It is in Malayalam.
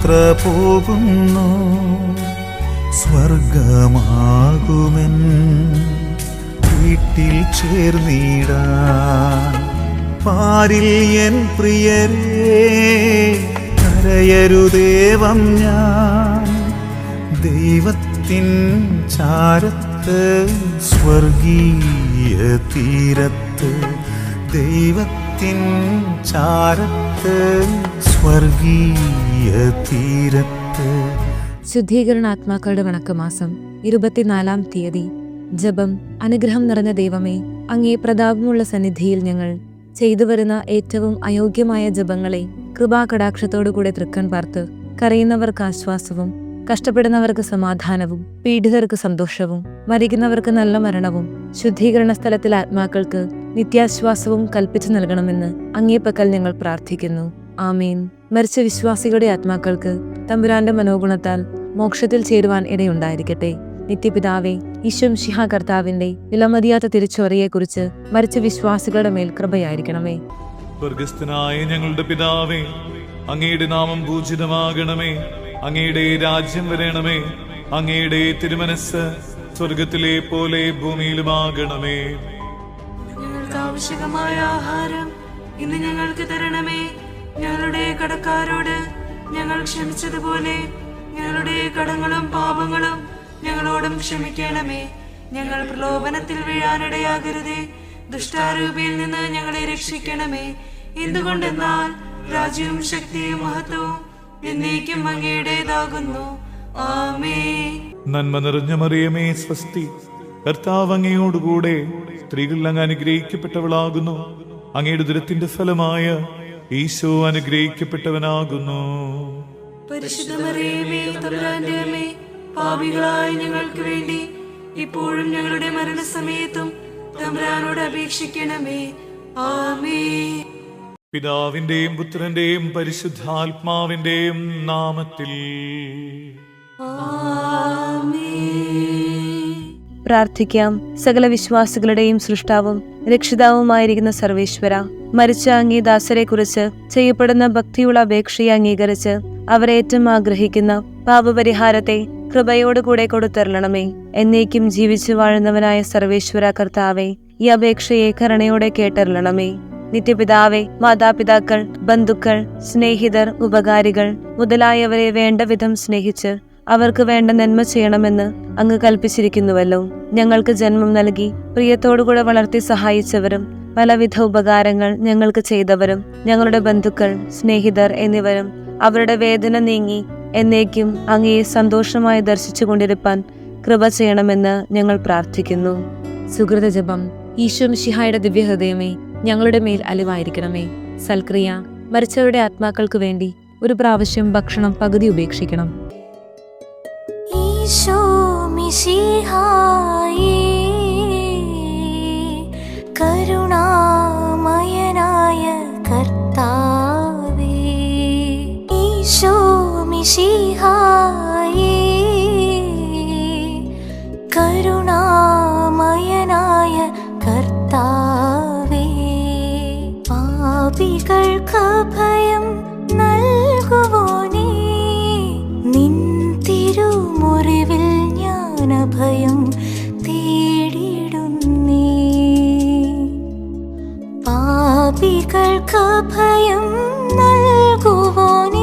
യാത്ര പോകുന്നു. സ്വർഗമാകുമെൻ വീട്ടിൽ ചേർന്നിടാൻ. പാരിൽ എൻ പ്രിയരേ കരയരുദേവം ഞാൻ. ദൈവത്തിൻ ചാരത്ത് സ്വർഗീയ തീരത്ത്. ദൈവത്തിൻ ചാരത്ത് സ്വർഗീയ തീരത്ത്. ശുദ്ധീകരണാത്മാക്കളുടെ വണക്കമാസം 24-ാം തീയതി. ജപം. അനുഗ്രഹം നിറഞ്ഞ ദൈവമേ, അങ്ങേ പ്രതാപമുള്ള സന്നിധിയിൽ ഞങ്ങൾ ചെയ്തു വരുന്ന ഏറ്റവും അയോഗ്യമായ ജപങ്ങളെ കൃപാകടാക്ഷത്തോടുകൂടെ തൃക്കൺ പാർത്ത് കരയുന്നവർക്ക് ആശ്വാസവും കഷ്ടപ്പെടുന്നവർക്ക് സമാധാനവും പീഡിതർക്ക് സന്തോഷവും മരിക്കുന്നവർക്ക് നല്ല മരണവും ശുദ്ധീകരണ സ്ഥലത്തിൽ ആത്മാക്കൾക്ക് നിത്യാശ്വാസവും കൽപ്പിച്ചു നൽകണമെന്ന് അങ്ങേപ്പക്കൽ ഞങ്ങൾ പ്രാർത്ഥിക്കുന്നു. ആമീൻ. മരിച്ച വിശ്വാസികളുടെ ആത്മാക്കൾക്ക് തമ്പുരാന്റെ മനോഗുണത്താൽ മോക്ഷത്തിൽ ചേരുവാൻ ഇടയുണ്ടായിരിക്കട്ടെ. നിത്യപിതാവേ, ഈശോ മിശിഹാ കർത്താവിന്റെ വിലമതിയാത്ത തിരിച്ചുവരയെക്കുറിച്ച് മരിച്ച വിശ്വാസികളുടെ മേൽ കൃപയായിരിക്കണമേ. സ്വർഗസ്ഥനായ ഞങ്ങളുടെ പിതാവേ, അങ്ങയുടെ നാമം പൂജിതമാകണമേ. അങ്ങയുടെ രാജ്യം വരണമേ. അങ്ങയുടെ തിരുമനസ് സ്വർഗത്തിലെ പോലെ ഭൂമിയിലുമാകണമേ. ഞങ്ങൾക്ക് ആവശ്യമായ ആഹാരം ഇന്ന് ഞങ്ങൾക്ക് തരണമേ. ഞങ്ങളുടെ കടക്കാരോട് ഞങ്ങൾ ക്ഷമിച്ചതുപോലെ ഞങ്ങളുടെ കടങ്ങളും പാപങ്ങളും ഞങ്ങളോടും ക്ഷമിക്കണമേ. ഞങ്ങൾ പ്രലോഭനത്തിൽ വീഴാനിടയാകരുതേ. ദുഷ്ടാരൂപിയിൽ നിന്ന് ഞങ്ങളെ രക്ഷിക്കണമേ. എന്തുകൊണ്ടെന്നാൽ രാജ്യവും ശക്തിയും മഹത്വവും എന്നേക്കും അങ്ങയുടേതാകുന്നു. ആമേൻ. നന്മ നിറഞ്ഞ മറിയമേ, സ്വസ്തി. കർത്താവ് അങ്ങയോടുകൂടെ സ്ത്രീകൾ അങ്ങ് അനുഗ്രഹിക്കപ്പെട്ടവളാകുന്നു. അങ്ങയുടെ ഉദരത്തിന്റെ ഫലമായ ഈശോ അനുഗ്രഹിക്കപ്പെട്ടവനാകുന്നു. പരിശുദ്ധ മറിയമേ, തമ്പുരാന്റെ അമ്മേ, പാപികളായ ഞങ്ങൾക്ക് വേണ്ടി ഇപ്പോഴും ഞങ്ങളുടെ മരണസമയത്തും തമ്പുരാനോട് അപേക്ഷിക്കണമേ. ആമേൻ. പിതാവിന്റെയും പുത്രന്റെയും പരിശുദ്ധാത്മാവിന്റെയും നാമത്തിൽ ആമേൻ. പ്രാർത്ഥിക്കാം. സകല വിശ്വാസികളുടെയും സൃഷ്ടാവും രക്ഷിതാവുമായിരിക്കുന്ന സർവേശ്വര, മരിച്ച അങ്ങേ ദാസരെക്കുറിച്ച് ചെയ്യപ്പെടുന്ന ഭക്തിയുള്ള അപേക്ഷയെ അംഗീകരിച്ച് അവരേറ്റവും ആഗ്രഹിക്കുന്ന പാപപരിഹാരത്തെ കൃപയോടുകൂടെ കൊടുത്തരളണമേ. എന്നേക്കും ജീവിച്ചു വാഴുന്നവനായ സർവേശ്വര കർത്താവെ, ഈ അപേക്ഷയെ കരുണയോടെ കേട്ടരളണമേ. നിത്യപിതാവെ, മാതാപിതാക്കൾ, ബന്ധുക്കൾ, സ്നേഹിതർ, ഉപകാരികൾ മുതലായവരെ വേണ്ട വിധം സ്നേഹിച്ച് അവർക്ക് വേണ്ട നന്മ ചെയ്യണമെന്ന് അങ്ങ് കൽപ്പിച്ചിരിക്കുന്നുവല്ലോ. ഞങ്ങൾക്ക് ജന്മം നൽകി പ്രിയത്തോടുകൂടെ വളർത്തി സഹായിച്ചവരും പലവിധ ഉപകാരങ്ങൾ ഞങ്ങൾക്ക് ചെയ്തവരും ഞങ്ങളുടെ ബന്ധുക്കൾ, സ്നേഹിതർ എന്നിവരും അവരുടെ വേദന നീങ്ങി എന്നേക്കും അങ്ങയെ സന്തോഷമായി ദർശിച്ചു കൊണ്ടിരിപ്പാൻ കൃപ ചെയ്യണമെന്ന് ഞങ്ങൾ പ്രാർത്ഥിക്കുന്നു. സുഹൃത ജപം. ഈശോ മിശിഹായുടെ ദിവ്യഹൃദയമേ, ഞങ്ങളുടെ മേൽ അലിവായിരിക്കണമേ. സൽക്രിയ. മരിച്ചവരുടെ ആത്മാക്കൾക്ക് വേണ്ടി ഒരു പ്രാവശ്യം ഭക്ഷണം പകുതി ഉപേക്ഷിക്കണം. ഈശോ മിശിഹായേ, കരുണാമയനായ കർത്താവേ. ഈശോ മിശിഹായേ, കരുണാമയനായ കർത്താവേ. പാപികൾക്ക് ഭയം നൽകുവോനേ, നിൻ തിരുമുറിവിൽ ജ്ഞാനഭയം തേടിടുന്നേ. പാപികൾക്ക് ഭയം നൽകുവോനേ,